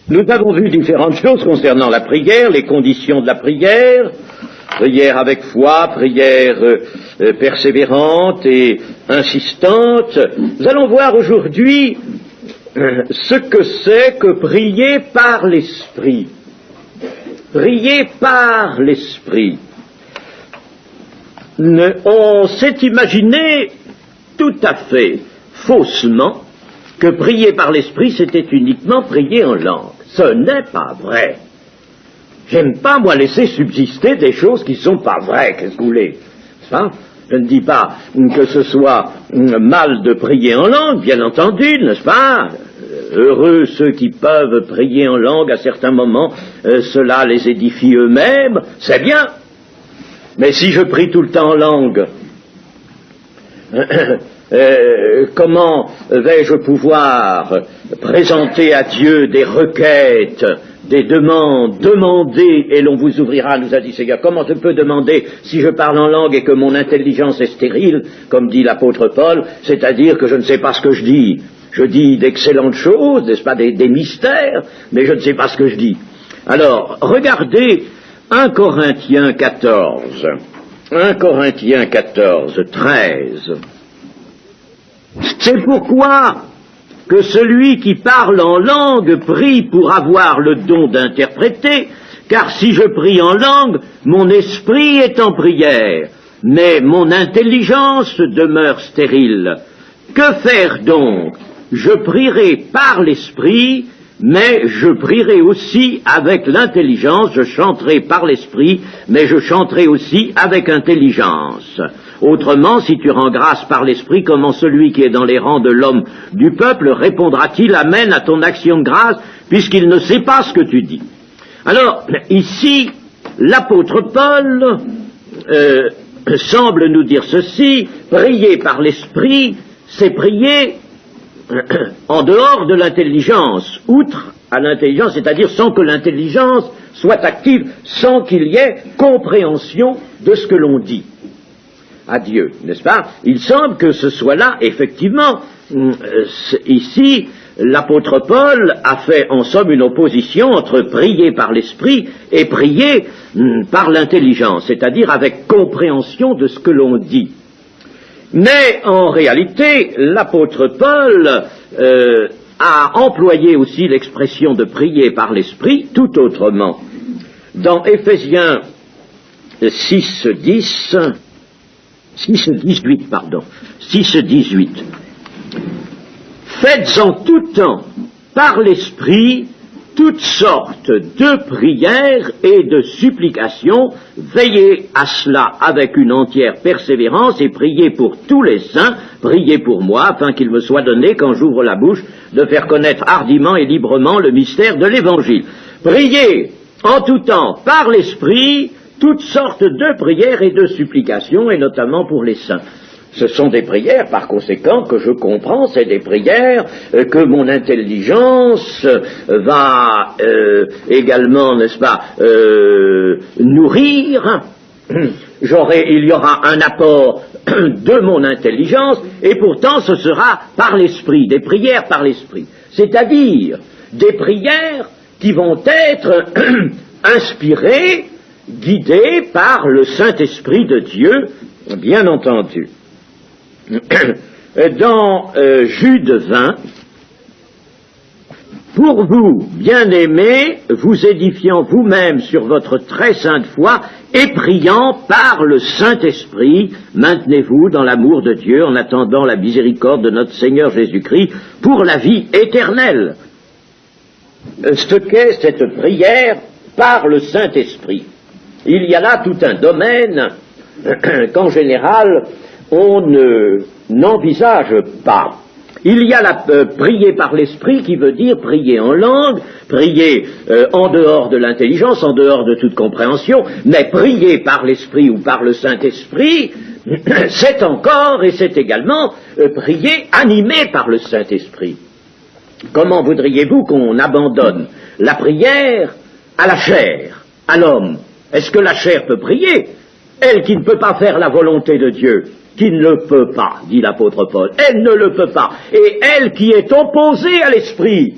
Nous avons vu différentes choses concernant la prière, les conditions de la prière, prière avec foi, prière persévérante et insistante. Nous allons voir aujourd'hui ce que c'est que prier par l'Esprit. Prier par l'Esprit. On s'est imaginé tout à fait faussement que prier par l'Esprit, c'était uniquement prier en langue. Ce n'est pas vrai. J'aime pas, moi, laisser subsister des choses qui ne sont pas vraies, qu'est-ce que vous voulez? Ça, je ne dis pas que ce soit mal de prier en langue, bien entendu, n'est-ce pas? Heureux ceux qui peuvent prier en langue à certains moments, cela les édifie eux-mêmes, c'est bien. Mais si je prie tout le temps en langue, comment vais-je pouvoir présenter à Dieu des requêtes, des demandes, demander et l'on vous ouvrira, nous a dit Seigneur. Comment je peux demander si je parle en langue et que mon intelligence est stérile, comme dit l'apôtre Paul, c'est-à-dire que je ne sais pas ce que je dis. Je dis d'excellentes choses, n'est-ce pas, des mystères, mais je ne sais pas ce que je dis. Alors, regardez 1 Corinthiens 14, 1 Corinthiens 14, 13. C'est pourquoi que celui qui parle en langue prie pour avoir le don d'interpréter, car si je prie en langue, mon esprit est en prière, mais mon intelligence demeure stérile. Que faire donc? Je prierai par l'esprit, mais je prierai aussi avec l'intelligence, je chanterai par l'esprit, mais je chanterai aussi avec intelligence. Autrement, si tu rends grâce par l'esprit, comment celui qui est dans les rangs de l'homme du peuple répondra-t-il Amen à ton action de grâce, puisqu'il ne sait pas ce que tu dis? Alors, ici, l'apôtre Paul semble nous dire ceci: prier par l'esprit, c'est prier en dehors de l'intelligence, outre à l'intelligence, c'est-à-dire sans que l'intelligence soit active, sans qu'il y ait compréhension de ce que l'on dit à Dieu, n'est-ce pas? Il semble que ce soit là, effectivement, ici, l'apôtre Paul a fait en somme une opposition entre prier par l'esprit et prier par l'intelligence, c'est-à-dire avec compréhension de ce que l'on dit. Mais en réalité, l'apôtre Paul a employé aussi l'expression de prier par l'esprit tout autrement. Dans Éphésiens 6:18, faites en tout temps par l'esprit toutes sortes de prières et de supplications, veillez à cela avec une entière persévérance et priez pour tous les saints, priez pour moi, afin qu'il me soit donné, quand j'ouvre la bouche, de faire connaître hardiment et librement le mystère de l'Évangile. Priez en tout temps par l'esprit toutes sortes de prières et de supplications, et notamment pour les saints. Ce sont des prières, par conséquent, que je comprends, c'est des prières que mon intelligence va également, n'est-ce pas, nourrir. Il y aura un apport de mon intelligence, et pourtant ce sera par l'esprit, des prières par l'esprit. C'est-à-dire des prières qui vont être inspirées, guidées par le Saint-Esprit de Dieu, bien entendu. Dans Jude 20, pour vous, bien-aimés, vous édifiant vous-même sur votre très sainte foi et priant par le Saint-Esprit, maintenez-vous dans l'amour de Dieu en attendant la miséricorde de notre Seigneur Jésus-Christ pour la vie éternelle. Ce qu'est cette prière par le Saint-Esprit. Il y a là tout un domaine qu'en général on n'envisage pas. Il y a la prier par l'esprit qui veut dire prier en langue, prier en dehors de l'intelligence, en dehors de toute compréhension, mais prier par l'esprit ou par le Saint-Esprit, c'est encore et c'est également prier animé par le Saint-Esprit. Comment voudriez-vous qu'on abandonne la prière à la chair, à l'homme? Est-ce que la chair peut prier? Elle qui ne peut pas faire la volonté de Dieu, qui ne le peut pas, dit l'apôtre Paul, elle ne le peut pas, et elle qui est opposée à l'esprit,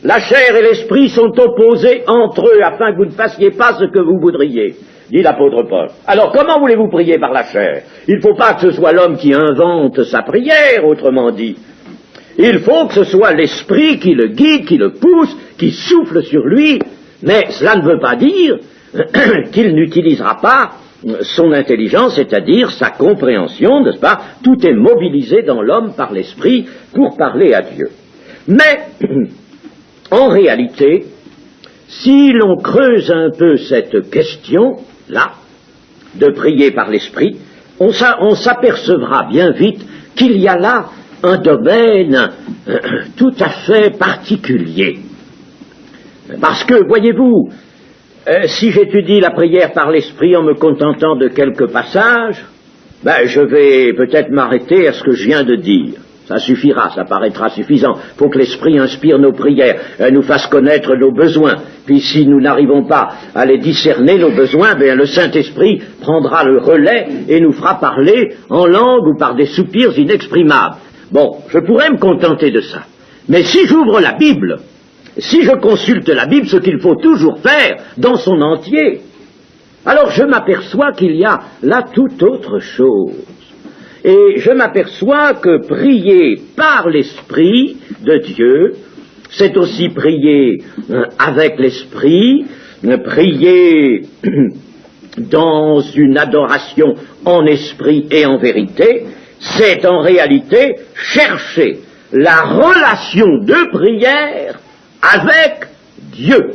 La chair et l'esprit sont opposés entre eux afin que vous ne fassiez pas ce que vous voudriez, dit l'apôtre Paul. Alors comment voulez-vous prier par la chair? Il ne faut pas que ce soit l'homme qui invente sa prière, autrement dit. Il faut que ce soit l'esprit qui le guide, qui le pousse, qui souffle sur lui, mais cela ne veut pas dire qu'il n'utilisera pas son intelligence, c'est-à-dire sa compréhension, n'est-ce pas? Tout est mobilisé dans l'homme par l'esprit pour parler à Dieu. Mais, en réalité, si l'on creuse un peu cette question-là, de prier par l'esprit, on s'apercevra bien vite qu'il y a là un domaine tout à fait particulier. Parce que, voyez-vous, si j'étudie la prière par l'esprit en me contentant de quelques passages, je vais peut-être m'arrêter à ce que je viens de dire. Ça suffira, ça paraîtra suffisant. Il faut que l'esprit inspire nos prières, nous fasse connaître nos besoins. Puis si nous n'arrivons pas à les discerner, nos besoins, le Saint-Esprit prendra le relais et nous fera parler en langue ou par des soupirs inexprimables. Bon, je pourrais me contenter de ça. Mais si j'ouvre la Bible, si je consulte la Bible, ce qu'il faut toujours faire dans son entier, alors je m'aperçois qu'il y a là tout autre chose. Et je m'aperçois que prier par l'Esprit de Dieu, c'est aussi prier avec l'Esprit, prier dans une adoration en esprit et en vérité, c'est en réalité chercher la relation de prière avec Dieu.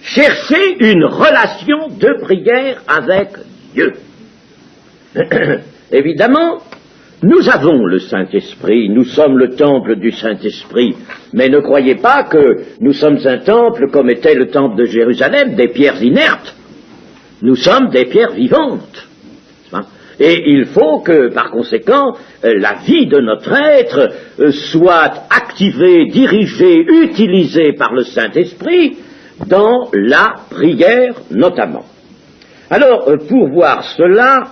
Chercher une relation de prière avec Dieu. Évidemment, nous avons le Saint-Esprit, nous sommes le temple du Saint-Esprit, mais ne croyez pas que nous sommes un temple comme était le temple de Jérusalem, des pierres inertes. Nous sommes des pierres vivantes. Et il faut que, par conséquent, la vie de notre être soit activée, dirigée, utilisée par le Saint-Esprit dans la prière notamment. Alors, pour voir cela,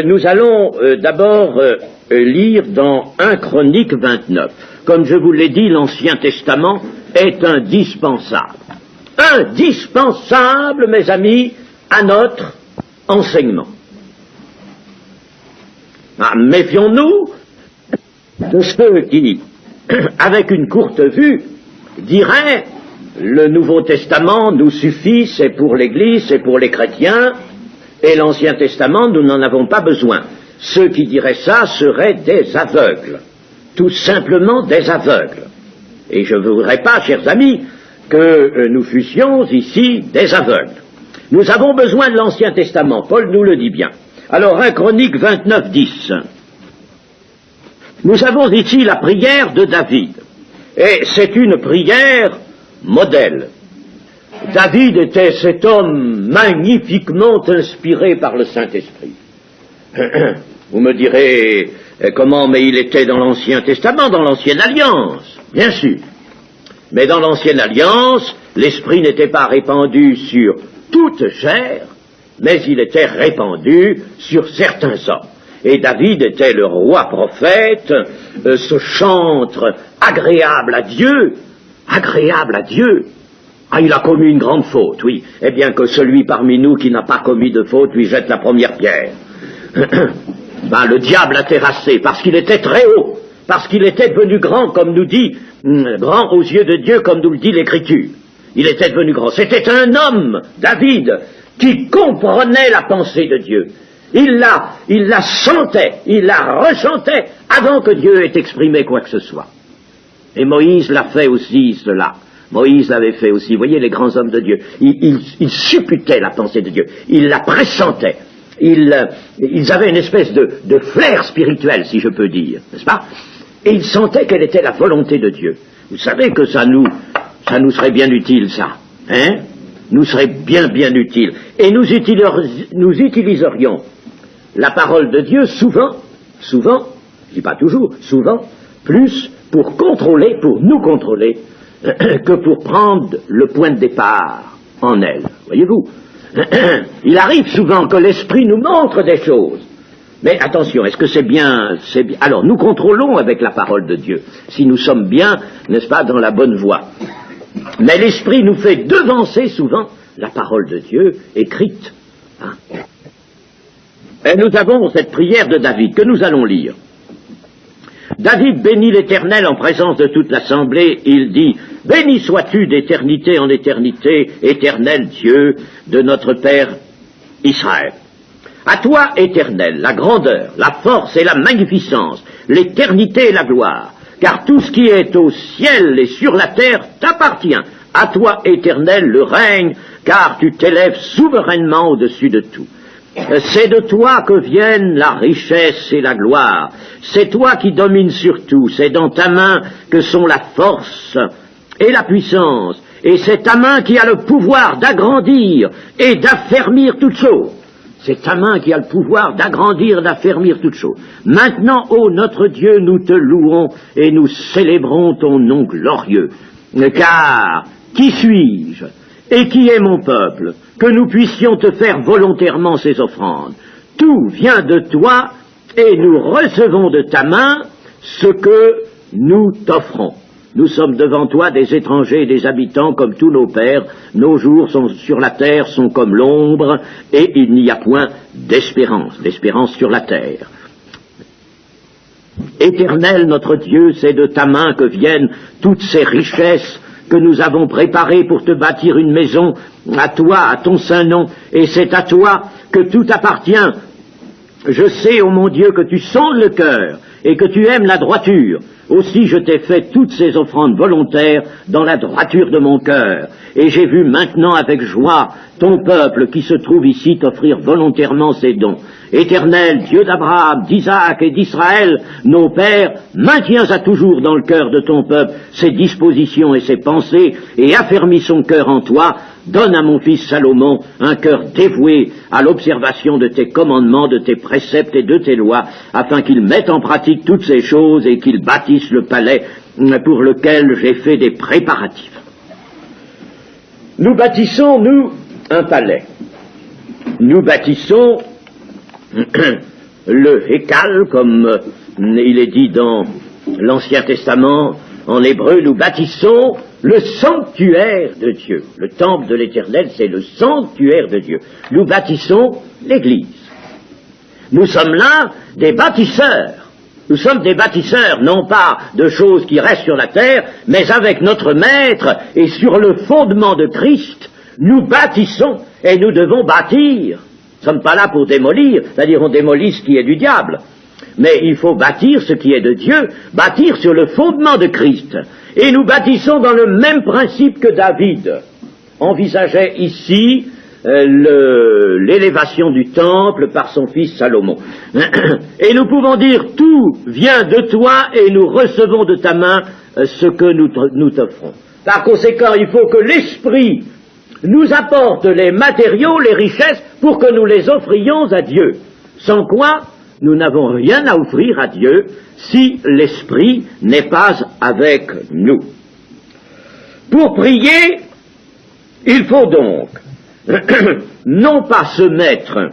nous allons d'abord lire dans 1 Chronique 29. Comme je vous l'ai dit, l'Ancien Testament est indispensable. Indispensable, mes amis, à notre enseignement. Méfions-nous de ceux qui, avec une courte vue, diraient le Nouveau Testament nous suffit, c'est pour l'Église, c'est pour les chrétiens, et l'Ancien Testament, nous n'en avons pas besoin. Ceux qui diraient ça seraient des aveugles, tout simplement des aveugles. Et je ne voudrais pas, chers amis, que nous fussions ici des aveugles. Nous avons besoin de l'Ancien Testament, Paul nous le dit bien. Alors, 1 Chronique 29, 10. Nous avons ici la prière de David. Et c'est une prière modèle. David était cet homme magnifiquement inspiré par le Saint-Esprit. Vous me direz, comment, mais il était dans l'Ancien Testament, dans l'Ancienne Alliance, bien sûr. Mais dans l'Ancienne Alliance, l'Esprit n'était pas répandu sur toute chair, mais il était répandu sur certains hommes. Et David était le roi prophète, ce chantre agréable à Dieu. Ah, il a commis une grande faute, oui. Eh bien que celui parmi nous qui n'a pas commis de faute lui jette la première pierre. Le diable a terrassé parce qu'il était très haut, parce qu'il était devenu grand, comme nous dit, grand aux yeux de Dieu, comme nous le dit l'Écriture. Il était devenu grand. C'était un homme, David, qui comprenait la pensée de Dieu. Il la sentait, il la ressentait avant que Dieu ait exprimé quoi que ce soit. Et Moïse l'a fait aussi, cela. Moïse l'avait fait aussi. Vous voyez, les grands hommes de Dieu, ils supputaient la pensée de Dieu. Ils la pressentaient. Ils avaient une espèce de flair spirituel, si je peux dire, n'est-ce pas? Et ils sentaient quelle était la volonté de Dieu. Vous savez que ça nous serait bien utile, ça. Hein? Nous serait bien utile. Et nous utiliserions la parole de Dieu souvent, je dis pas toujours, souvent, plus pour nous contrôler, que pour prendre le point de départ en elle. Voyez-vous? Il arrive souvent que l'Esprit nous montre des choses, Mais attention, est-ce que c'est bien... Alors, nous contrôlons avec la parole de Dieu, si nous sommes bien, n'est-ce pas, dans la bonne voie. Mais l'Esprit nous fait devancer souvent la parole de Dieu écrite. Hein. Et nous avons cette prière de David que nous allons lire. David bénit l'Éternel en présence de toute l'assemblée. Il dit, « Béni sois-tu d'éternité en éternité, éternel Dieu de notre Père Israël. À toi, Éternel, la grandeur, la force et la magnificence, l'éternité et la gloire, car tout ce qui est au ciel et sur la terre t'appartient. À toi, Éternel, le règne, car tu t'élèves souverainement au-dessus de tout. C'est de toi que viennent la richesse et la gloire. C'est toi qui domines sur tout. C'est dans ta main que sont la force et la puissance. Et c'est ta main qui a le pouvoir d'agrandir et d'affermir toutes choses. C'est ta main qui a le pouvoir d'agrandir et d'affermir toutes choses. Maintenant, ô notre Dieu, nous te louons et nous célébrons ton nom glorieux. Car, qui suis-je et qui est mon peuple, que nous puissions te faire volontairement ces offrandes? Tout vient de toi, et nous recevons de ta main ce que nous t'offrons. Nous sommes devant toi des étrangers et des habitants comme tous nos pères. Nos jours sur la terre sont comme l'ombre, et il n'y a point d'espérance, d'espérance sur la terre. Éternel notre Dieu, c'est de ta main que viennent toutes ces richesses que nous avons préparées pour te bâtir une maison, à toi, à ton saint nom, et c'est à toi que tout appartient. Je sais, ô mon Dieu, que tu sondes le cœur, et que tu aimes la droiture. Aussi je t'ai fait toutes ces offrandes volontaires dans la droiture de mon cœur. Et j'ai vu maintenant avec joie ton peuple qui se trouve ici t'offrir volontairement ses dons. Éternel, Dieu d'Abraham, d'Isaac et d'Israël, nos pères, maintiens à toujours dans le cœur de ton peuple ses dispositions et ses pensées, et affermis son cœur en toi. Donne à mon fils Salomon un cœur dévoué à l'observation de tes commandements, de tes préceptes et de tes lois, afin qu'il mette en pratique toutes ces choses et qu'il bâtisse le palais pour lequel j'ai fait des préparatifs. Nous bâtissons, nous, un palais. Nous bâtissons le Hékal, comme il est dit dans l'Ancien Testament. En hébreu, nous bâtissons le sanctuaire de Dieu. Le temple de l'Éternel, c'est le sanctuaire de Dieu. Nous bâtissons l'Église. Nous sommes là des bâtisseurs. Nous sommes des bâtisseurs, non pas de choses qui restent sur la terre, mais avec notre Maître et sur le fondement de Christ, nous bâtissons et nous devons bâtir. Nous ne sommes pas là pour démolir, c'est-à-dire on démolit ce qui est du diable. Mais il faut bâtir ce qui est de Dieu, bâtir sur le fondement de Christ. Et nous bâtissons dans le même principe que David envisageait ici l'élévation du temple par son fils Salomon. Et nous pouvons dire, tout vient de toi et nous recevons de ta main ce que nous t'offrons. Par conséquent, il faut que l'Esprit nous apporte les matériaux, les richesses, pour que nous les offrions à Dieu. Sans quoi, nous n'avons rien à offrir à Dieu si l'Esprit n'est pas avec nous. Pour prier, il faut donc non pas se mettre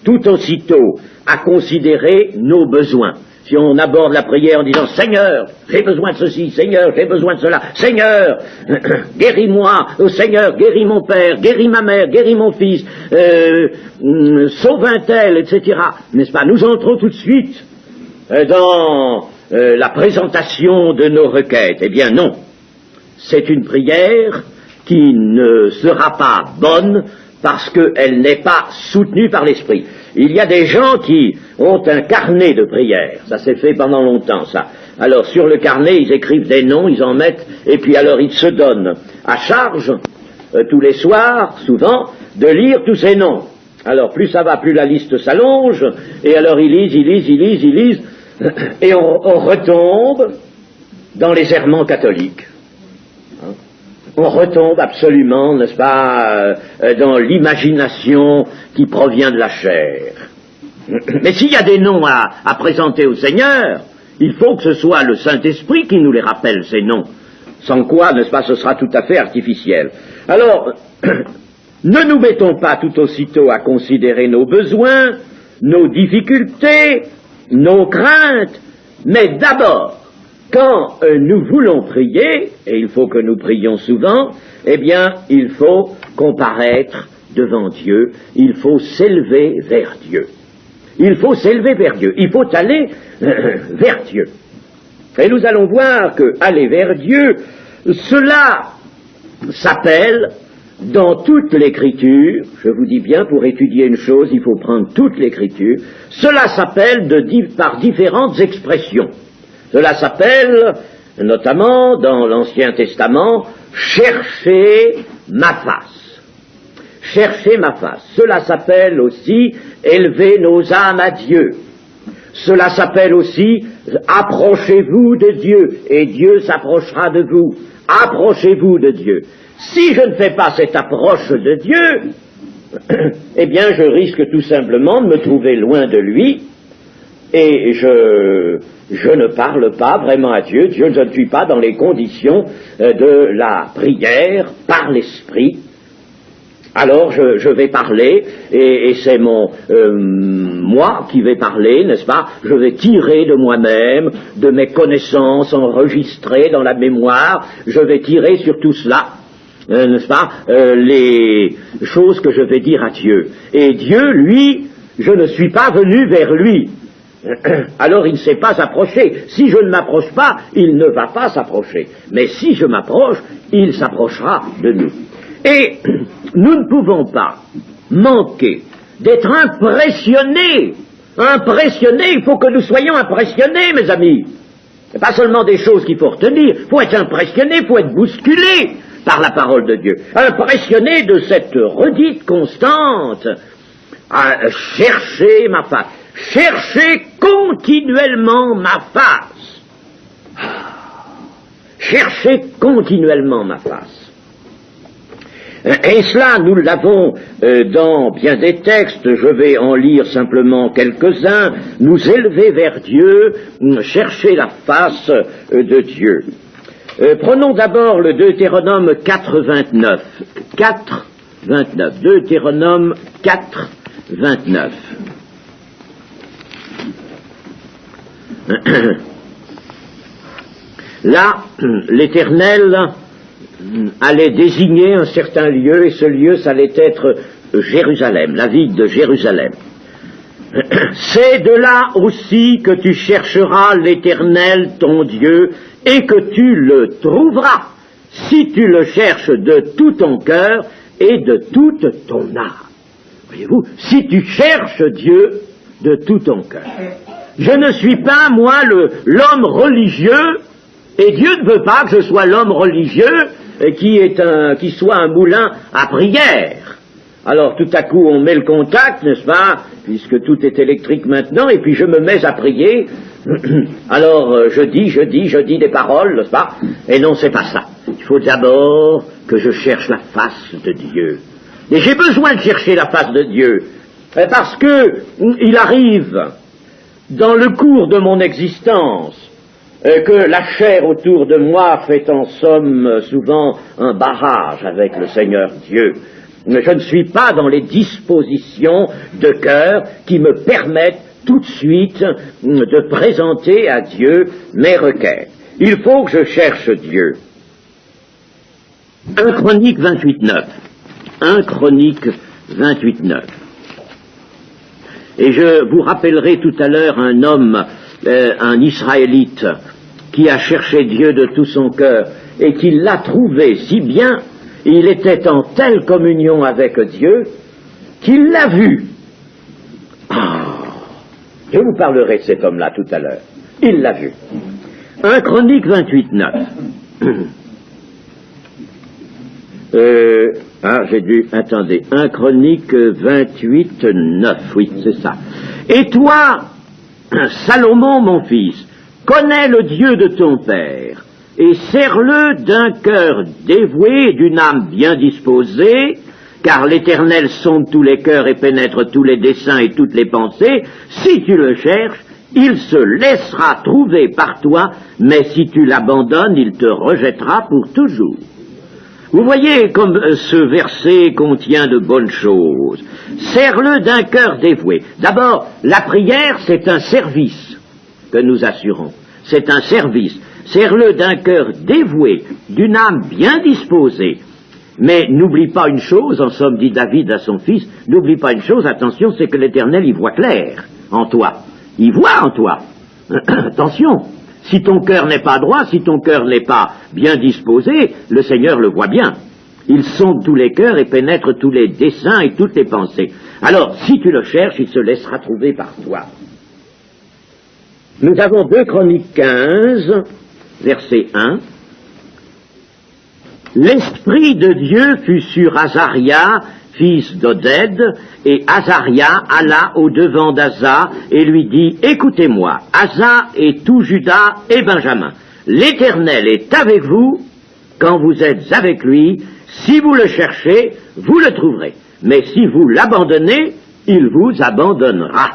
tout aussitôt à considérer nos besoins. Si on aborde la prière en disant « Seigneur, j'ai besoin de ceci, Seigneur, j'ai besoin de cela, Seigneur, guéris-moi, oh Seigneur, guéris mon père, guéris ma mère, guéris mon fils, sauve un tel, etc. » N'est-ce pas? Nous entrons tout de suite dans la présentation de nos requêtes. Eh bien non, c'est une prière qui ne sera pas bonne parce qu'elle n'est pas soutenue par l'Esprit. Il y a des gens qui ont un carnet de prières, ça s'est fait pendant longtemps ça. Alors sur le carnet ils écrivent des noms, ils en mettent, et puis alors ils se donnent à charge, tous les soirs, souvent, de lire tous ces noms. Alors plus ça va, plus la liste s'allonge, et alors ils lisent, et on retombe dans les serments catholiques. On retombe absolument, n'est-ce pas, dans l'imagination qui provient de la chair. Mais s'il y a des noms à présenter au Seigneur, il faut que ce soit le Saint-Esprit qui nous les rappelle, ces noms. Sans quoi, n'est-ce pas, ce sera tout à fait artificiel. Alors, ne nous mettons pas tout aussitôt à considérer nos besoins, nos difficultés, nos craintes, mais d'abord, quand nous voulons prier, et il faut que nous prions souvent, eh bien, il faut comparaître devant Dieu, il faut s'élever vers Dieu. Il faut s'élever vers Dieu, il faut aller vers Dieu. Et nous allons voir que aller vers Dieu, cela s'appelle, dans toute l'Écriture, je vous dis bien, pour étudier une chose, il faut prendre toute l'Écriture, cela s'appelle par différentes expressions. Cela s'appelle, notamment dans l'Ancien Testament, chercher ma face. Chercher ma face. Cela s'appelle aussi élever nos âmes à Dieu. Cela s'appelle aussi approchez-vous de Dieu et Dieu s'approchera de vous. Approchez-vous de Dieu. Si je ne fais pas cette approche de Dieu, eh bien je risque tout simplement de me trouver loin de lui et je ne parle pas vraiment à Dieu. Je ne suis pas dans les conditions de la prière par l'Esprit. Alors je vais parler, et c'est moi qui vais parler, n'est-ce pas? Je vais tirer de moi-même, de mes connaissances enregistrées dans la mémoire, je vais tirer sur tout cela, n'est-ce pas, les choses que je vais dire à Dieu. Et Dieu, lui, je ne suis pas venu vers lui. Alors il ne s'est pas approché. Si je ne m'approche pas, il ne va pas s'approcher. Mais si je m'approche, il s'approchera de nous. Et nous ne pouvons pas manquer d'être impressionnés. Impressionnés, il faut que nous soyons impressionnés, mes amis. Ce n'est pas seulement des choses qu'il faut retenir, il faut être impressionné, il faut être bousculé par la parole de Dieu. Impressionné de cette redite constante, à chercher ma face. Chercher continuellement ma face. Chercher continuellement ma face. Et cela, nous l'avons dans bien des textes, je vais en lire simplement quelques-uns, nous élever vers Dieu, chercher la face de Dieu. Prenons d'abord le Deutéronome 4.29. 4.29. Deutéronome 4.29. Là, l'Éternel allait désigner un certain lieu, et ce lieu, ça allait être Jérusalem, la ville de Jérusalem. C'est de là aussi que tu chercheras l'Éternel, ton Dieu, et que tu le trouveras, si tu le cherches de tout ton cœur et de toute ton âme. Voyez-vous, si tu cherches Dieu de tout ton cœur. Je ne suis pas, moi, l'homme religieux, et Dieu ne veut pas que je sois l'homme religieux qui soit un moulin à prière. Alors tout à coup on met le contact, n'est-ce pas, puisque tout est électrique maintenant, et puis je me mets à prier. Alors je dis des paroles, n'est-ce pas? Et non, c'est pas ça. Il faut d'abord que je cherche la face de Dieu. Et j'ai besoin de chercher la face de Dieu, parce que il arrive dans le cours de mon existence que la chair autour de moi fait en somme souvent un barrage avec le Seigneur Dieu. Je ne suis pas dans les dispositions de cœur qui me permettent tout de suite de présenter à Dieu mes requêtes. Il faut que je cherche Dieu. 1 Chronique 28.9. 1 Chronique 28.9. Et je vous rappellerai tout à l'heure un homme, un Israélite, qui a cherché Dieu de tout son cœur et qui l'a trouvé si bien, il était en telle communion avec Dieu qu'il l'a vu. Je vous parlerai de cet homme-là tout à l'heure. Il l'a vu. 1 Chronique 28.9. Attendez, 1 Chronique 28.9, oui, c'est ça. Et toi, Salomon, mon fils, connais le Dieu de ton père, et sers-le d'un cœur dévoué et d'une âme bien disposée, car l'Éternel sonde tous les cœurs et pénètre tous les desseins et toutes les pensées. Si tu le cherches, il se laissera trouver par toi, mais si tu l'abandonnes, il te rejettera pour toujours. Vous voyez comme ce verset contient de bonnes choses. Serre-le d'un cœur dévoué. D'abord, la prière, c'est un service que nous assurons. C'est un service. Serre-le d'un cœur dévoué, d'une âme bien disposée. Mais n'oublie pas une chose, en somme, dit David à son fils, n'oublie pas une chose, attention, c'est que l'Éternel y voit clair en toi. Il voit en toi. Attention, si ton cœur n'est pas droit, si ton cœur n'est pas bien disposé, le Seigneur le voit bien. Il sonde tous les cœurs et pénètre tous les desseins et toutes les pensées. Alors, si tu le cherches, il se laissera trouver par toi. Nous avons 2 Chroniques 15, verset 1. L'Esprit de Dieu fut sur Azaria, fils d'Oded, et Azaria alla au-devant d'Asa et lui dit, écoutez-moi, Asa et tout Juda et Benjamin, l'Éternel est avec vous quand vous êtes avec lui, si vous le cherchez, vous le trouverez, mais si vous l'abandonnez, il vous abandonnera.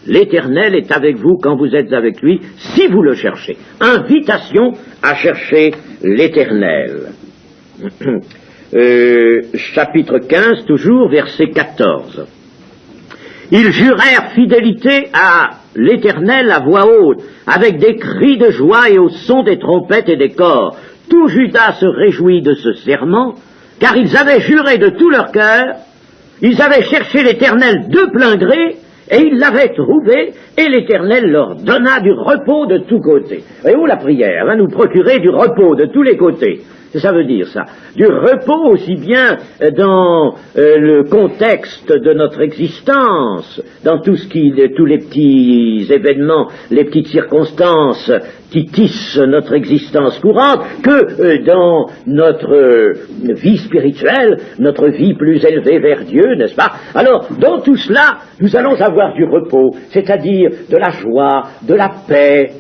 L'Éternel est avec vous quand vous êtes avec lui, si vous le cherchez. Invitation à chercher l'Éternel. Chapitre 15, toujours, verset 14. Ils jurèrent fidélité à l'Éternel à voix haute, avec des cris de joie et au son des trompettes et des cors. Tout Juda se réjouit de ce serment, car ils avaient juré de tout leur cœur, ils avaient cherché l'Éternel de plein gré, et ils l'avaient trouvé, et l'Éternel leur donna du repos de tous côtés. Et où la prière va nous procurer du repos de tous les côtés. Ça veut dire ça, du repos aussi bien dans le contexte de notre existence, dans tous les petits événements, les petites circonstances qui tissent notre existence courante, que dans notre vie spirituelle, notre vie plus élevée vers Dieu, n'est-ce pas? Alors, dans tout cela, nous allons avoir du repos, c'est-à-dire de la joie, de la paix.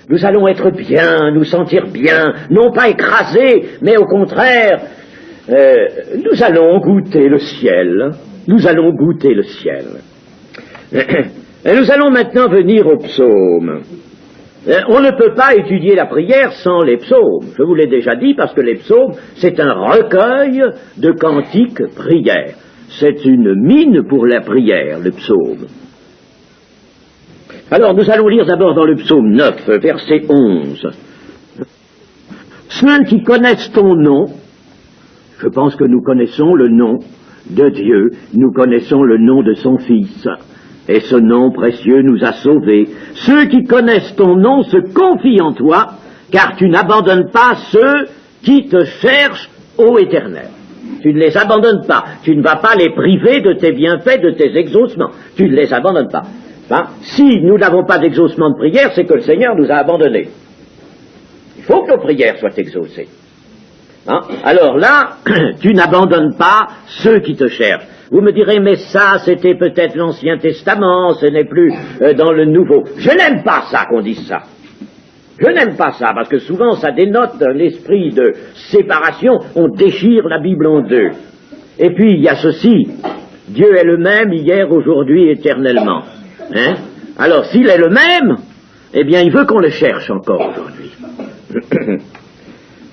Nous allons être bien, nous sentir bien, non pas écrasés, mais au contraire, nous allons goûter le ciel. Nous allons goûter le ciel. Et nous allons maintenant venir aux psaumes. On ne peut pas étudier la prière sans les psaumes. Je vous l'ai déjà dit, parce que les psaumes, c'est un recueil de cantiques prières. C'est une mine pour la prière, le psaume. Alors, nous allons lire d'abord dans le psaume 9, verset 11. Ceux qui connaissent ton nom, je pense que nous connaissons le nom de Dieu, nous connaissons le nom de son Fils, et ce nom précieux nous a sauvés. Ceux qui connaissent ton nom se confient en toi, car tu n'abandonnes pas ceux qui te cherchent, ô Éternel. Tu ne les abandonnes pas, tu ne vas pas les priver de tes bienfaits, de tes exaucements, tu ne les abandonnes pas. Hein? Si nous n'avons pas d'exaucement de prière, c'est que le Seigneur nous a abandonnés. Il faut que nos prières soient exaucées. Hein? Alors là, tu n'abandonnes pas ceux qui te cherchent. Vous me direz, mais ça, c'était peut-être l'Ancien Testament, ce n'est plus dans le Nouveau. Je n'aime pas ça qu'on dise ça. Je n'aime pas ça, parce que souvent ça dénote un esprit de séparation, on déchire la Bible en deux. Et puis il y a ceci, Dieu est le même hier, aujourd'hui, éternellement. Hein? Alors, s'il est le même, eh bien, il veut qu'on le cherche encore aujourd'hui.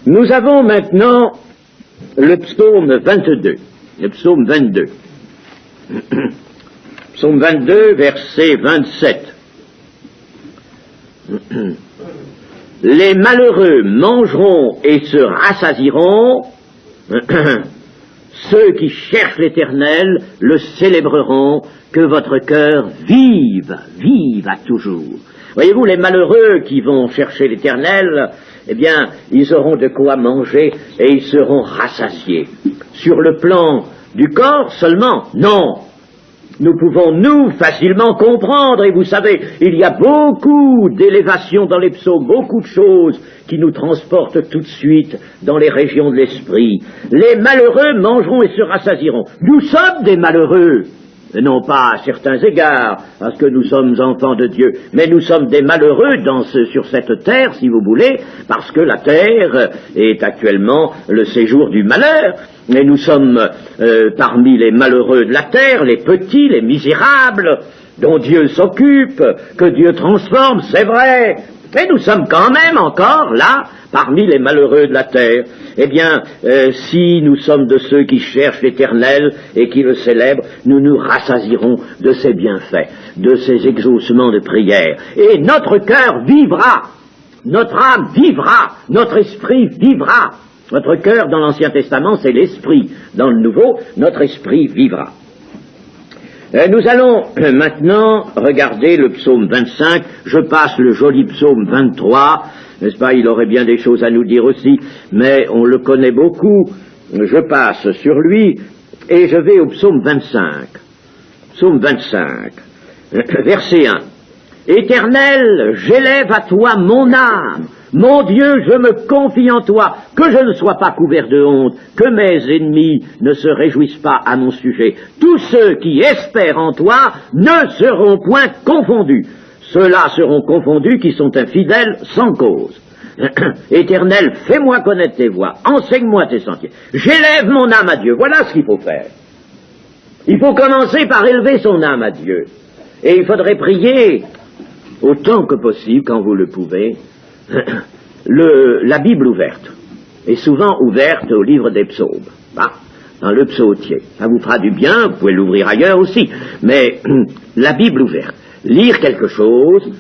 Nous avons maintenant le psaume 22. Le psaume 22. Psaume 22, verset 27. Les malheureux mangeront et se rassasieront. Ceux qui cherchent l'Éternel le célébreront. Que votre cœur vive à toujours. Voyez-vous, les malheureux qui vont chercher l'Éternel, eh bien, ils auront de quoi manger et ils seront rassasiés. Sur le plan du corps seulement, non. Nous pouvons, nous, facilement comprendre, et vous savez, il y a beaucoup d'élévations dans les psaumes, beaucoup de choses qui nous transportent tout de suite dans les régions de l'esprit. Les malheureux mangeront et se rassasieront. Nous sommes des malheureux. Non pas à certains égards, parce que nous sommes enfants de Dieu, mais nous sommes des malheureux sur cette terre, si vous voulez, parce que la terre est actuellement le séjour du malheur, mais nous sommes parmi les malheureux de la terre, les petits, les misérables, dont Dieu s'occupe, que Dieu transforme, c'est vrai, Mais nous sommes quand même encore là, parmi les malheureux de la terre. Eh bien, si nous sommes de ceux qui cherchent l'Éternel et qui le célèbrent, nous nous rassasierons de ses bienfaits, de ses exaucements de prière. Et notre cœur vivra, notre âme vivra, notre esprit vivra. Notre cœur dans l'Ancien Testament, c'est l'esprit. Dans le Nouveau, notre esprit vivra. Nous allons maintenant regarder le psaume 25. Je passe le joli psaume 23. N'est-ce pas, il aurait bien des choses à nous dire aussi, mais on le connaît beaucoup. Je passe sur lui et je vais au psaume 25. Psaume 25, verset 1. Éternel, j'élève à toi mon âme. Mon Dieu, je me confie en toi, que je ne sois pas couvert de honte, que mes ennemis ne se réjouissent pas à mon sujet. Tous ceux qui espèrent en toi ne seront point confondus. Ceux-là seront confondus qui sont infidèles sans cause. Éternel, fais-moi connaître tes voies, enseigne-moi tes sentiers. J'élève mon âme à Dieu. Voilà ce qu'il faut faire. Il faut commencer par élever son âme à Dieu. Et il faudrait prier autant que possible, quand vous le pouvez, la Bible ouverte, et souvent ouverte au livre des psaumes, dans le psautier. Ça vous fera du bien, vous pouvez l'ouvrir ailleurs aussi, mais la Bible ouverte, lire quelque chose,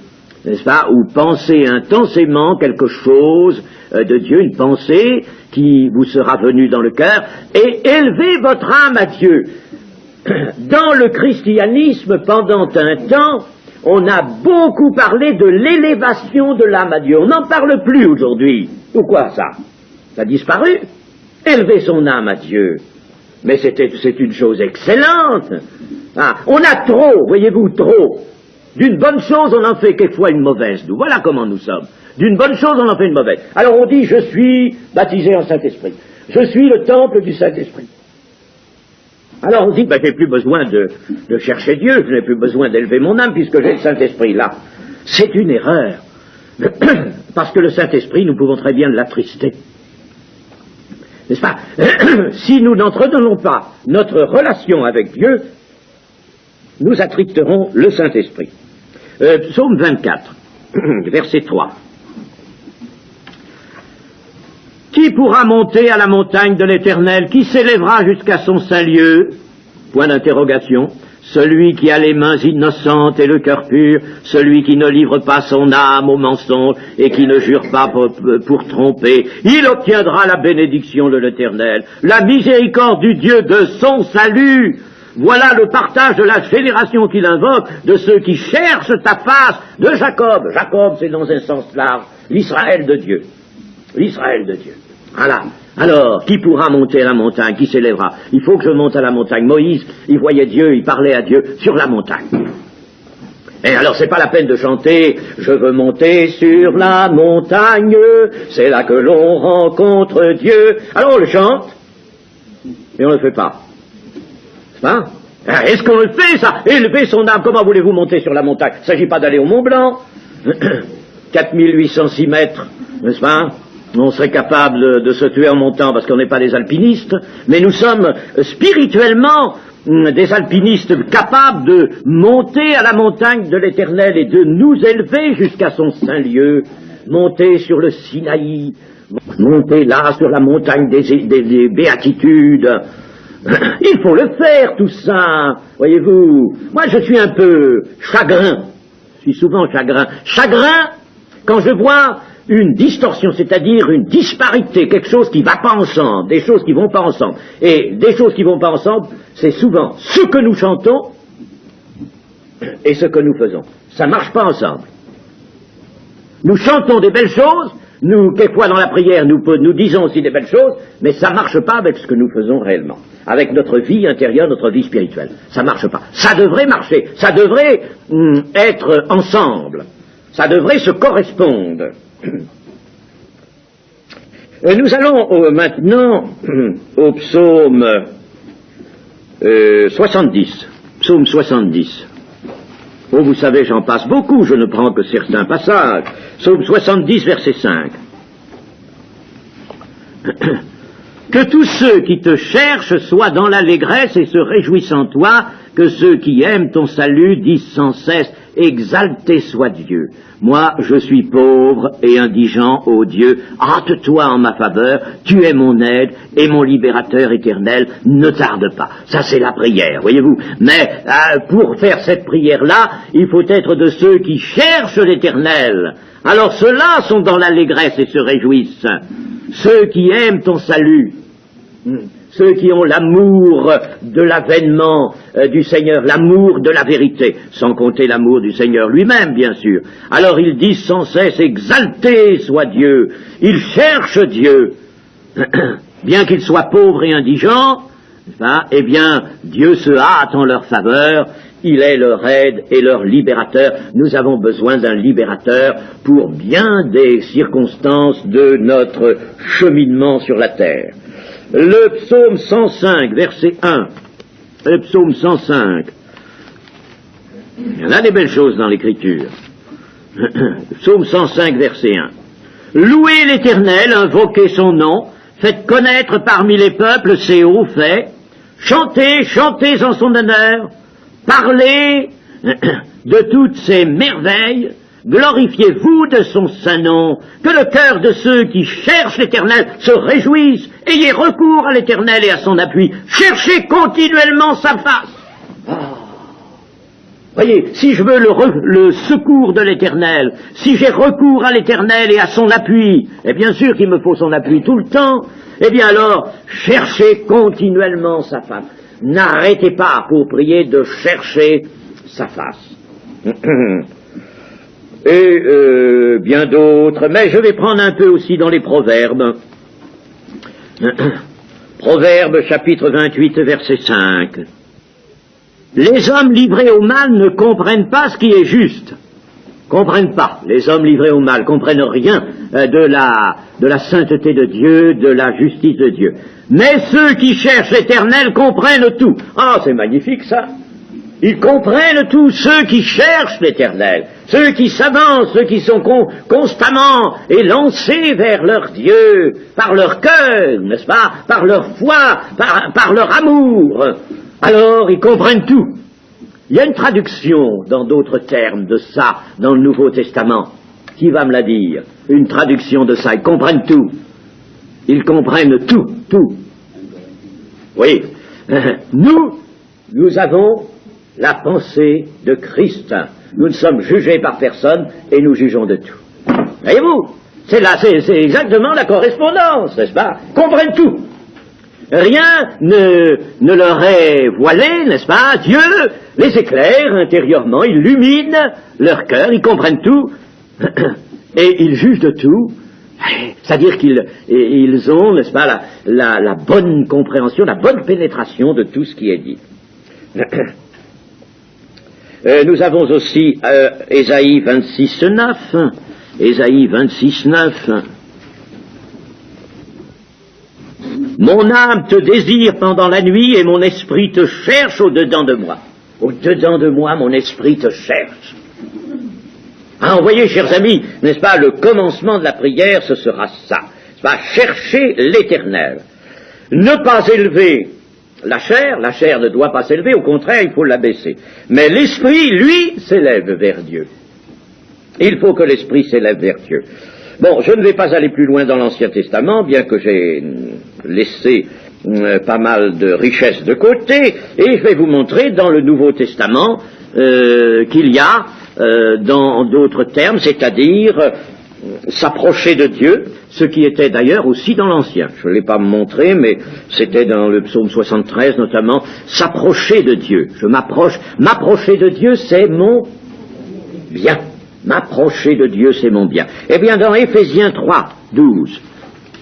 n'est-ce pas, ou penser intensément quelque chose de Dieu, une pensée qui vous sera venue dans le cœur, et élever votre âme à Dieu. Dans le christianisme, pendant un temps, on a beaucoup parlé de l'élévation de l'âme à Dieu. On n'en parle plus aujourd'hui. Pourquoi ça? Ça a disparu. Élever son âme à Dieu. Mais c'est une chose excellente. On a trop, voyez-vous, trop. D'une bonne chose, on en fait quelquefois une mauvaise. Nous, voilà comment nous sommes. D'une bonne chose, on en fait une mauvaise. Alors on dit, je suis baptisé en Saint-Esprit. Je suis le temple du Saint-Esprit. Alors on dit, j'ai plus besoin de chercher Dieu, je n'ai plus besoin d'élever mon âme puisque j'ai le Saint-Esprit là. C'est une erreur. Parce que le Saint-Esprit, nous pouvons très bien l'attrister. N'est-ce pas? Si nous n'entretenons pas notre relation avec Dieu, nous attristerons le Saint-Esprit. Psaume 24, verset 3. Qui pourra monter à la montagne de l'Éternel? Qui s'élèvera jusqu'à son saint lieu? Point d'interrogation. Celui qui a les mains innocentes et le cœur pur, celui qui ne livre pas son âme au mensonge et qui ne jure pas pour tromper, il obtiendra la bénédiction de l'Éternel, la miséricorde du Dieu de son salut. Voilà le partage de la génération qu'il invoque, de ceux qui cherchent ta face, de Jacob. Jacob, c'est dans un sens large, l'Israël de Dieu. L'Israël de Dieu. Voilà. Alors, qui pourra monter à la montagne? Qui s'élèvera? Il faut que je monte à la montagne. Moïse, il voyait Dieu, il parlait à Dieu sur la montagne. Et alors, c'est pas la peine de chanter « Je veux monter sur la montagne, c'est là que l'on rencontre Dieu ». Alors, on le chante, et on ne le fait pas. Hein? Est-ce qu'on le fait, ça? Élever son âme, comment voulez-vous monter sur la montagne? Il ne s'agit pas d'aller au Mont Blanc. 4806 mètres, n'est-ce pas? On serait capable de se tuer en montant parce qu'on n'est pas des alpinistes, mais nous sommes spirituellement des alpinistes capables de monter à la montagne de l'Éternel et de nous élever jusqu'à son saint lieu, monter sur le Sinaï, monter là sur la montagne des béatitudes. Il faut le faire, tout ça, voyez-vous. Moi, je suis un peu chagrin, je suis souvent chagrin quand je vois une distorsion, c'est-à-dire une disparité, quelque chose qui ne va pas ensemble, des choses qui ne vont pas ensemble. Et des choses qui ne vont pas ensemble, c'est souvent ce que nous chantons et ce que nous faisons. Ça ne marche pas ensemble. Nous chantons des belles choses, nous, quelquefois dans la prière, nous disons aussi des belles choses, mais ça ne marche pas avec ce que nous faisons réellement, avec notre vie intérieure, notre vie spirituelle. Ça ne marche pas. Ça devrait marcher, ça devrait être ensemble, ça devrait se correspondre. Nous allons maintenant au psaume 70. Psaume 70. Oh, vous savez, j'en passe beaucoup, je ne prends que certains passages. Psaume 70, verset 5. Que tous ceux qui te cherchent soient dans l'allégresse et se réjouissent en toi, que ceux qui aiment ton salut disent sans cesse, exalté soit Dieu. Moi, je suis pauvre et indigent, ô Dieu, hâte-toi en ma faveur, tu es mon aide et mon libérateur éternel, ne tarde pas. Ça, c'est la prière, voyez-vous. Mais pour faire cette prière-là, il faut être de ceux qui cherchent l'Éternel. Alors ceux-là sont dans l'allégresse et se réjouissent. Ceux qui aiment ton salut, ceux qui ont l'amour de l'avènement du Seigneur, l'amour de la vérité, sans compter l'amour du Seigneur lui-même, bien sûr. Alors ils disent sans cesse, exalté soit Dieu, ils cherchent Dieu. Bien qu'ils soient pauvres et indigents, eh bien, Dieu se hâte en leur faveur, il est leur aide et leur libérateur. Nous avons besoin d'un libérateur pour bien des circonstances de notre cheminement sur la terre. Le psaume 105, verset 1. Le psaume 105. Il y en a des belles choses dans l'écriture. Psaume 105, verset 1. Louez l'Éternel, invoquez son nom, faites connaître parmi les peuples ses hauts faits, chantez, chantez en son honneur, parlez de toutes ses merveilles, glorifiez-vous de son saint nom, que le cœur de ceux qui cherchent l'Éternel se réjouisse, ayez recours à l'Éternel et à son appui, cherchez continuellement sa face. Voyez, si je veux le secours de l'Éternel, si j'ai recours à l'Éternel et à son appui, et bien sûr qu'il me faut son appui tout le temps, eh bien alors, cherchez continuellement sa face. N'arrêtez pas pour prier de chercher sa face. Et bien d'autres, mais je vais prendre un peu aussi dans les Proverbes. Proverbes chapitre 28 verset 5. Les hommes livrés au mal ne comprennent pas ce qui est juste. Comprennent pas. Les hommes livrés au mal comprennent rien de la sainteté de Dieu, de la justice de Dieu. Mais ceux qui cherchent l'Éternel comprennent tout. Ah, c'est magnifique ça. Ils comprennent tout, ceux qui cherchent l'Éternel, ceux qui s'avancent, ceux qui sont constamment élancés vers leur Dieu, par leur cœur, n'est-ce pas, par leur foi, par leur amour. Alors, ils comprennent tout. Il y a une traduction, dans d'autres termes, de ça, dans le Nouveau Testament. Qui va me la dire? Une traduction de ça. Ils comprennent tout. Ils comprennent tout, tout. Oui. Nous avons la pensée de Christ. Nous ne sommes jugés par personne et nous jugeons de tout. Voyez-vous? C'est exactement la correspondance, n'est-ce pas? Ils comprennent tout. Rien ne leur est voilé, n'est-ce pas? Dieu les éclaire intérieurement, illumine leur cœur, ils comprennent tout, et ils jugent de tout. C'est-à-dire qu'ils ont, n'est-ce pas, la bonne compréhension, la bonne pénétration de tout ce qui est dit. Nous avons aussi Ésaïe 26, 9. Ésaïe 26, 9. Mon âme te désire pendant la nuit et mon esprit te cherche au-dedans de moi. Au-dedans de moi, mon esprit te cherche. Ah, vous voyez, chers amis, n'est-ce pas, le commencement de la prière, ce sera ça. Va chercher l'Éternel. Ne pas élever la chair ne doit pas s'élever, au contraire, il faut l'abaisser. Mais l'esprit, lui, s'élève vers Dieu. Il faut que l'esprit s'élève vers Dieu. Bon, je ne vais pas aller plus loin dans l'Ancien Testament, bien que j'ai laissé pas mal de richesses de côté, et je vais vous montrer dans le Nouveau Testament qu'il y a, dans d'autres termes, c'est-à-dire s'approcher de Dieu, ce qui était d'ailleurs aussi dans l'Ancien. Je ne l'ai pas montré, mais c'était dans le psaume 73 notamment, s'approcher de Dieu. Je m'approche, m'approcher de Dieu, c'est mon bien. M'approcher de Dieu, c'est mon bien. Eh bien, dans Éphésiens 3, 12,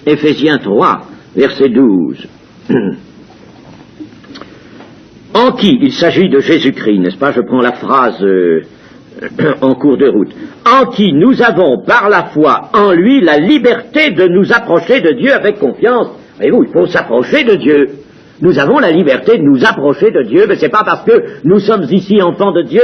Éphésiens 3, verset 12, en qui, il s'agit de Jésus-Christ, n'est-ce pas? Je prends la phrase en cours de route. En qui nous avons, par la foi en lui, la liberté de nous approcher de Dieu avec confiance. Voyez-vous, il faut s'approcher de Dieu. Nous avons la liberté de nous approcher de Dieu, mais c'est pas parce que nous sommes ici enfants de Dieu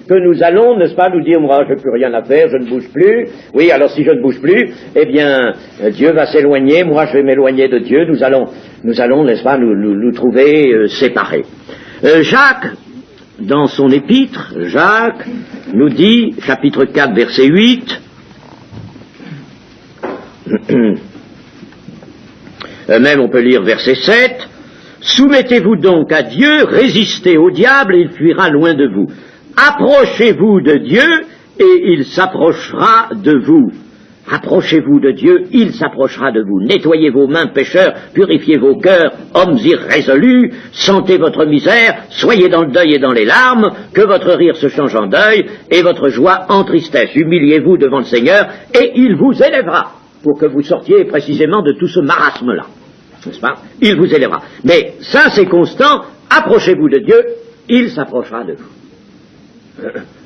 que nous allons, n'est-ce pas, nous dire, moi, je n'ai plus rien à faire, je ne bouge plus. Oui, alors si je ne bouge plus, eh bien, Dieu va s'éloigner, moi je vais m'éloigner de Dieu, nous allons, n'est-ce pas, nous trouver séparés. Jacques, dans son épître, Jacques nous dit, chapitre 4, verset 8, même on peut lire verset 7, soumettez-vous donc à Dieu, résistez au diable et il fuira loin de vous. Approchez-vous de Dieu et il s'approchera de vous. Approchez-vous de Dieu, il s'approchera de vous. Nettoyez vos mains, pécheurs, purifiez vos cœurs, hommes irrésolus, sentez votre misère, soyez dans le deuil et dans les larmes, que votre rire se change en deuil et votre joie en tristesse. Humiliez-vous devant le Seigneur et il vous élèvera, pour que vous sortiez précisément de tout ce marasme-là. N'est-ce pas? Il vous élèvera. Mais ça, c'est constant. Approchez-vous de Dieu, il s'approchera de vous.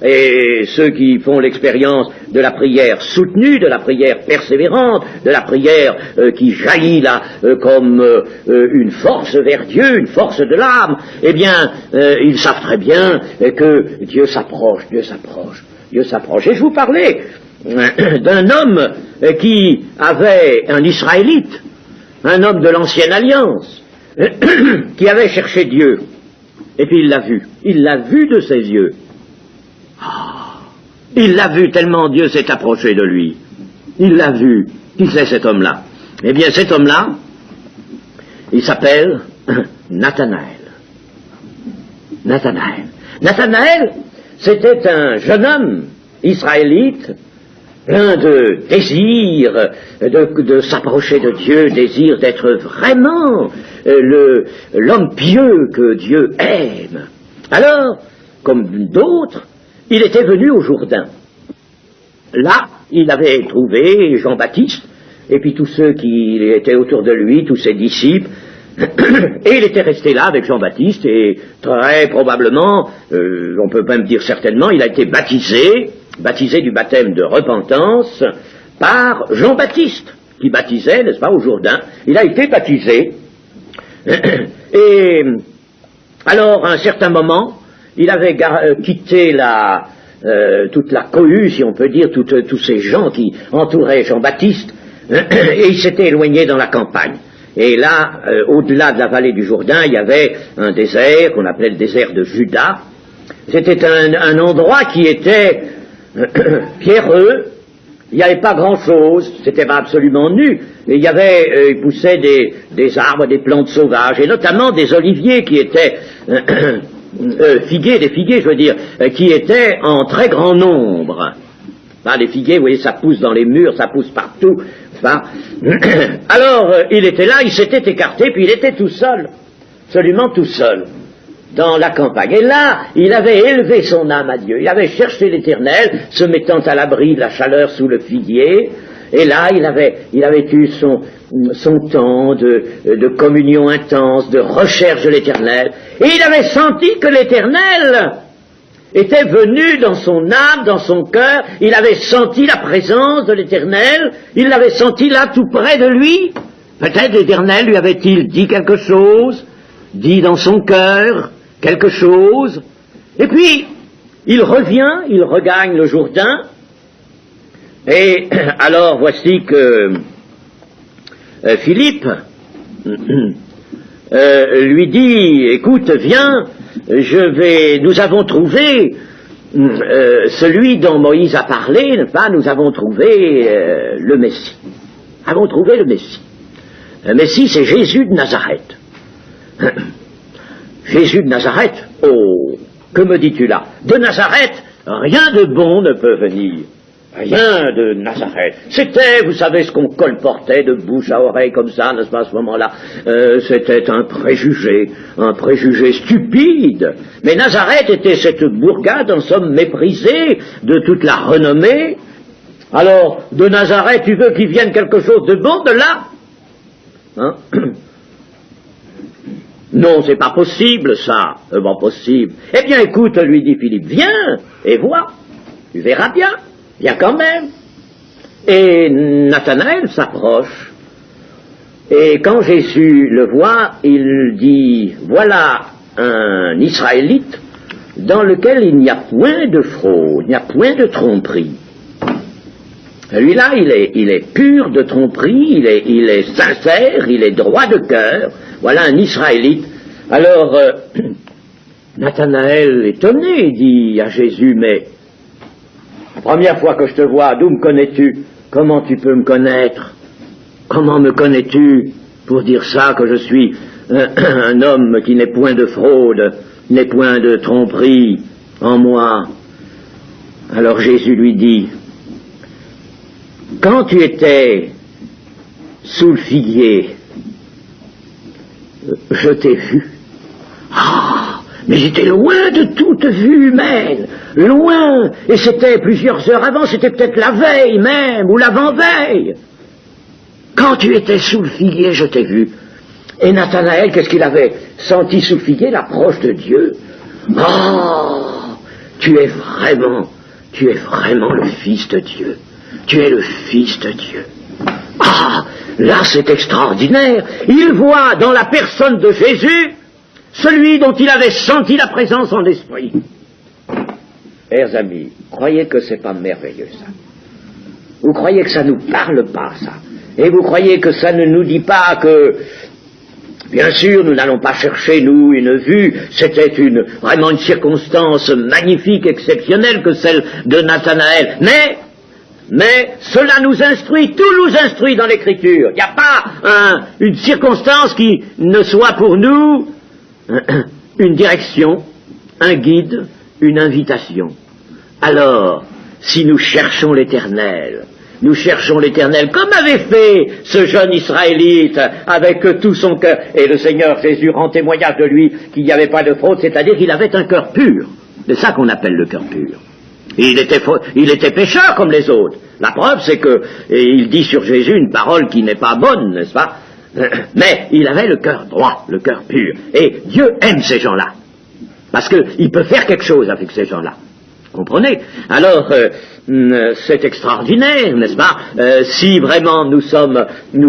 Et ceux qui font l'expérience de la prière soutenue, de la prière persévérante, de la prière qui jaillit là comme une force vers Dieu, une force de l'âme, eh bien, ils savent très bien que Dieu s'approche, Dieu s'approche, Dieu s'approche. Et je vous parlais d'un homme qui avait, un Israélite, un homme de l'ancienne alliance, qui avait cherché Dieu, et puis il l'a vu de ses yeux. Il l'a vu tellement Dieu s'est approché de lui. Il l'a vu. Qui c'est cet homme-là? Eh bien, cet homme-là, il s'appelle Nathanaël. Nathanaël, c'était un jeune homme israélite, plein de désir de s'approcher de Dieu, désir d'être vraiment l'homme pieux que Dieu aime. Alors, comme d'autres, il était venu au Jourdain. Là, il avait trouvé Jean-Baptiste, et puis tous ceux qui étaient autour de lui, tous ses disciples, et il était resté là avec Jean-Baptiste, et très probablement, on peut même dire certainement, il a été baptisé du baptême de repentance par Jean-Baptiste, qui baptisait, n'est-ce pas, au Jourdain. Il a été baptisé, et alors, à un certain moment, il avait quitté toute la cohue, si on peut dire, tous ces gens qui entouraient Jean-Baptiste, et il s'était éloigné dans la campagne. Et là, au-delà de la vallée du Jourdain, il y avait un désert qu'on appelait le désert de Juda. C'était un endroit qui était pierreux, il n'y avait pas grand-chose, c'était pas absolument nu, et il poussait des arbres, des plantes sauvages, et notamment des oliviers qui étaient... des figuiers, je veux dire, qui étaient en très grand nombre. Enfin, les figuiers, vous voyez, ça pousse dans les murs, ça pousse partout. Enfin, alors, il était là, il s'était écarté, puis il était tout seul, absolument tout seul, dans la campagne. Et là, il avait élevé son âme à Dieu, il avait cherché l'Éternel, se mettant à l'abri de la chaleur sous le figuier. Et là, il avait eu son temps de communion intense, de recherche de l'Éternel. Et il avait senti que l'Éternel était venu dans son âme, dans son cœur. Il avait senti la présence de l'Éternel. Il l'avait senti là, tout près de lui. Peut-être l'Éternel lui avait-il dit quelque chose, dit dans son cœur quelque chose. Et puis, il revient, il regagne le Jourdain. Et alors voici que Philippe lui dit, écoute, viens, nous avons trouvé celui dont Moïse a parlé, n'est-ce pas, nous avons trouvé le Messie. Avons trouvé le Messie. Le Messie, c'est Jésus de Nazareth. Jésus de Nazareth, oh, que me dis-tu là? De Nazareth, rien de bon ne peut venir. Rien de Nazareth. C'était, vous savez, ce qu'on colportait de bouche à oreille comme ça, n'est-ce pas, à ce moment-là. C'était un préjugé stupide. Mais Nazareth était cette bourgade, en somme, méprisée de toute la renommée. Alors, de Nazareth, tu veux qu'il vienne quelque chose de bon de là? Hein? Non, c'est pas possible, ça. C'est pas possible. Eh bien, écoute, lui dit Philippe, viens et vois. Tu verras bien. Viens quand même. Et Nathanaël s'approche. Et quand Jésus le voit, il dit, voilà un Israélite dans lequel il n'y a point de fraude, il n'y a point de tromperie. Lui-là, il est pur de tromperie, il est sincère, il est droit de cœur. Voilà un Israélite. Alors, Nathanaël, étonné, dit à Jésus, mais la première fois que je te vois, d'où me connais-tu? Comment tu peux me connaître? Comment me connais-tu pour dire ça, que je suis un homme qui n'est point de fraude, n'est point de tromperie en moi? Alors Jésus lui dit, quand tu étais sous le figuier, je t'ai vu. Ah, mais j'étais loin de toute vue humaine, loin, et c'était plusieurs heures avant, c'était peut-être la veille même, ou l'avant-veille. Quand tu étais sous le figuier, je t'ai vu. Et Nathanaël, qu'est-ce qu'il avait senti sous le figuier? L'approche de Dieu. Oh, tu es vraiment le Fils de Dieu. Tu es le Fils de Dieu. Ah, là c'est extraordinaire. Il voit dans la personne de Jésus celui dont il avait senti la présence en esprit. Chers amis, croyez que c'est pas merveilleux ça? Vous croyez que ça nous parle pas ça? Et vous croyez que ça ne nous dit pas que, bien sûr, nous n'allons pas chercher, nous, une vue, c'était vraiment une circonstance magnifique, exceptionnelle que celle de Nathanaël, mais cela nous instruit, tout nous instruit dans l'Écriture. Il n'y a pas une circonstance qui ne soit pour nous une direction, un guide, une invitation. Alors, si nous cherchons l'Éternel, comme avait fait ce jeune Israélite avec tout son cœur, et le Seigneur Jésus rend témoignage de lui qu'il n'y avait pas de fraude, c'est-à-dire qu'il avait un cœur pur. C'est ça qu'on appelle le cœur pur. Il était pécheur comme les autres. La preuve, c'est que il dit sur Jésus une parole qui n'est pas bonne, n'est-ce pas? Mais il avait le cœur droit, le cœur pur. Et Dieu aime ces gens-là. Parce qu'il peut faire quelque chose avec ces gens-là. Comprenez? Alors, c'est extraordinaire, n'est-ce pas? Si vraiment nous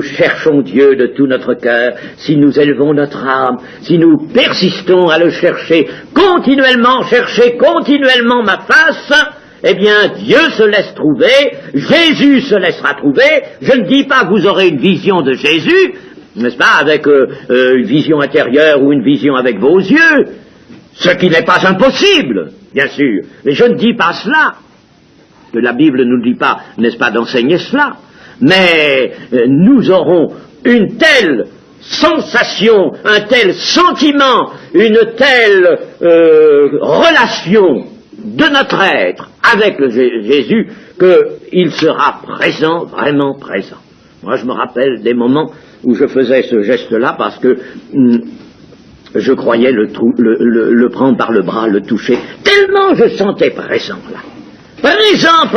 cherchons Dieu de tout notre cœur, si nous élevons notre âme, si nous persistons à le chercher continuellement ma face, eh bien, Dieu se laisse trouver, Jésus se laissera trouver. Je ne dis pas que vous aurez une vision de Jésus, n'est-ce pas, avec une vision intérieure ou une vision avec vos yeux, ce qui n'est pas impossible, bien sûr. Mais je ne dis pas cela, que la Bible ne nous dit pas, n'est-ce pas, d'enseigner cela. Mais nous aurons une telle sensation, un tel sentiment, une telle relation de notre être avec le Jésus qu'il sera présent, vraiment présent. Moi, je me rappelle des moments où je faisais ce geste-là parce que je croyais le prendre par le bras, le toucher, tellement je sentais présent là. Présent,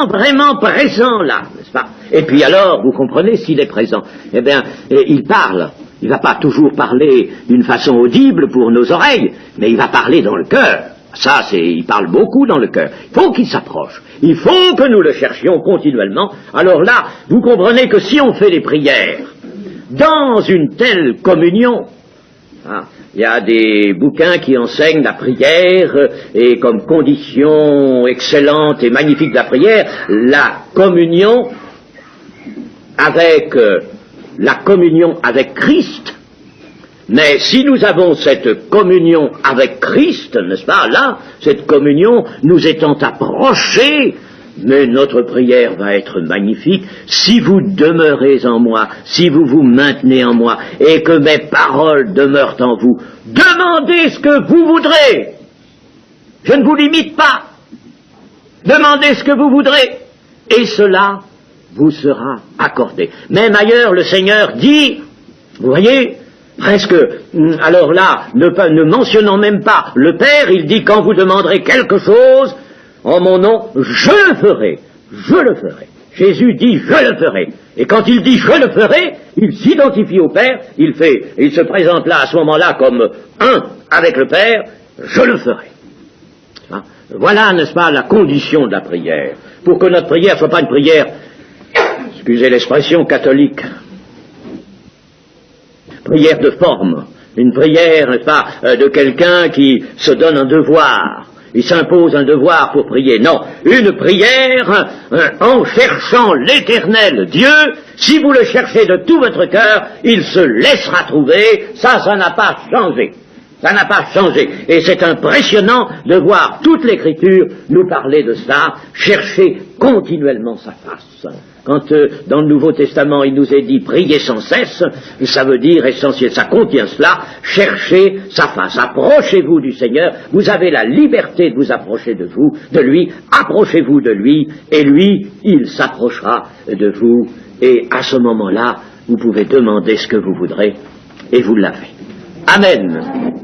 vraiment présent là, n'est-ce pas? Et puis alors, vous comprenez, s'il est présent, eh bien, il parle. Il ne va pas toujours parler d'une façon audible pour nos oreilles, mais il va parler dans le cœur. Ça, il parle beaucoup dans le cœur. Il faut qu'il s'approche. Il faut que nous le cherchions continuellement. Alors là, vous comprenez que si on fait les prières dans une telle communion, il y a des bouquins qui enseignent la prière et comme condition excellente et magnifique de la prière, la communion avec Christ. Mais si nous avons cette communion avec Christ, n'est-ce pas, là, cette communion nous étant approchée, mais notre prière va être magnifique si vous demeurez en moi, si vous vous maintenez en moi, et que mes paroles demeurent en vous. Demandez ce que vous voudrez. Je ne vous limite pas. Demandez ce que vous voudrez, et cela vous sera accordé. Même ailleurs, le Seigneur dit, vous voyez, presque, alors là, ne mentionnant même pas le Père, il dit, quand vous demanderez quelque chose, en mon nom, je le ferai. Jésus dit, je le ferai. Et quand il dit, je le ferai, il s'identifie au Père, il se présente là, à ce moment-là, comme un avec le Père, je le ferai. Voilà, n'est-ce pas, la condition de la prière. Pour que notre prière ne soit pas une prière, excusez l'expression, catholique. prière de forme, une prière, n'est-ce pas, de quelqu'un qui se donne un devoir. Il s'impose un devoir pour prier. Non, une prière en cherchant l'Éternel Dieu. Si vous le cherchez de tout votre cœur, il se laissera trouver. Ça n'a pas changé. Ça n'a pas changé. Et c'est impressionnant de voir toute l'Écriture nous parler de ça, chercher continuellement sa face. Quand dans le Nouveau Testament il nous est dit prier sans cesse, ça veut dire essentiel, ça contient cela, cherchez sa face, approchez-vous du Seigneur, vous avez la liberté de vous approcher de lui, approchez-vous de lui, et lui, il s'approchera de vous, et à ce moment-là, vous pouvez demander ce que vous voudrez, et vous l'avez. Amen.